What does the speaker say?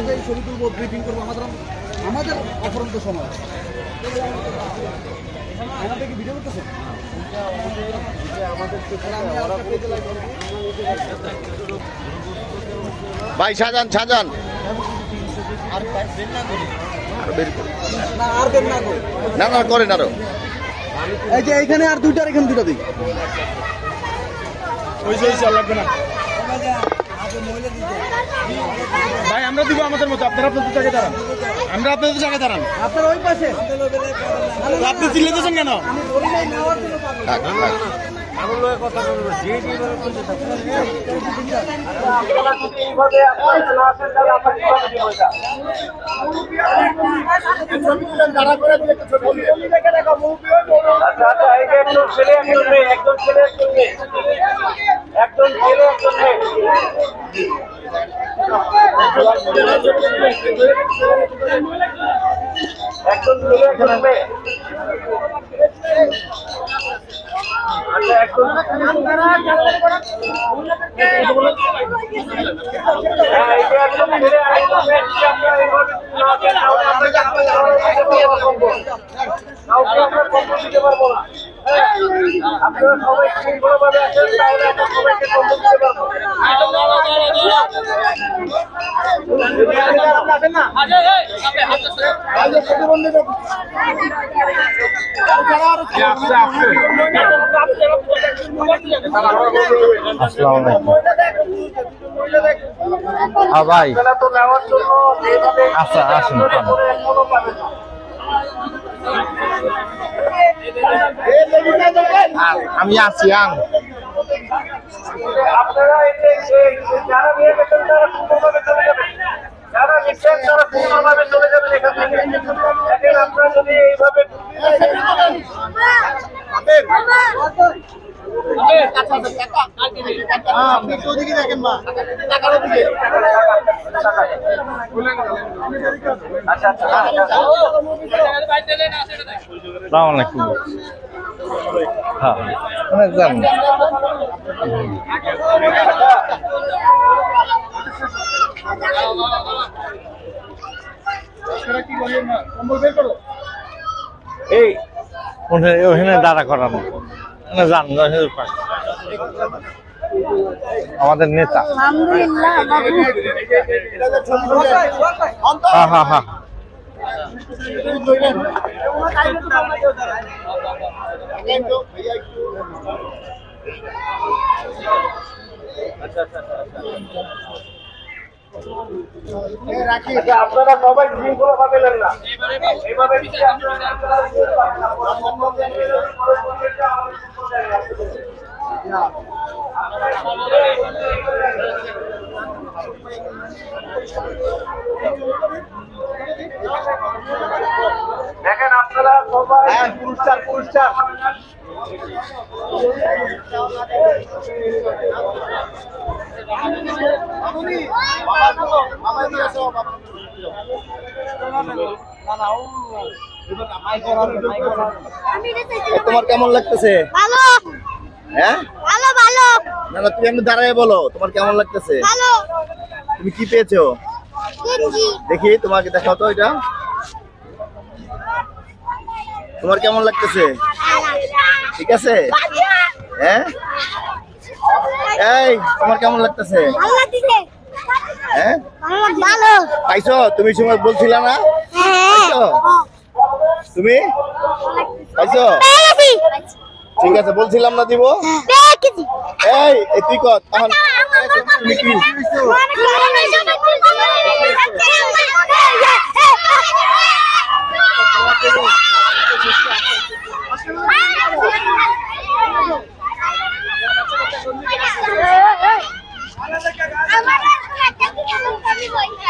যাই, ছবি তুলবো, ব্রিফিং করবো, আমাদের অফরন্ত সময়। আমাদের কি ভিডিও করতেছে? ভাই সাজান সাজান না না করেন আরো। এই যে এইখানে আর দুইটার, এখানে দুটো দিই। লাগবে না ভাই, আমরা দিব আমাদের মতো। আপনারা আপনাদের জায়গায় দাঁড়ান, আমরা আপনাদের জায়গায় দাঁড়ান। আপনার ওই পাশে আপনি চিল্লাতেছেন কেন? আপনারা সবাই ঠিকভাবে আছেন, তাহলে আমরা সবাইকে সম্মান দিতে পারবো। ভাই আচ্ছা আসুন, আমি আছি। আপনারা যারা নিয়ে গেছেন তারা সুন্দরভাবে চলে যাবেন, যারা নিচ্ছেন তারা সুন্দরভাবে চলে যাবেন এখান থেকে। দেখেন আপনারা যদি এইভাবে ওখানে দাঁড়া করানো যান আমাদের নেতা। হ্যাঁ হ্যাঁ হ্যাঁ আপনারা সবাই শৃঙ্খলা পাবেন না, এইভাবে দেখেন আপনারা সবাই পুরস্কার তোমার কেমন লাগতেছে? ভালো। হ্যাঁ ভালো ভালো। না না তুমি এমনি দাঁড়ায় বলো তোমার কেমন লাগতেছে? ভালো। তুমি কি পেয়েছো? দেখি তোমাকে দেখাও তো এটা। তোমার কেমন লাগতেছে? ঠিক আছে। হ্যাঁ এই তোমার কেমন লাগতেছে? ভালো লাগতেছে। হ্যাঁ ভালো। পাইছো? তুমি সময় বলছিলা না? পাইছো? তুমি পাইছো? ঠিক আছে, বলছিলাম না দিব। এই তুই কর তখন তুমি কি আমার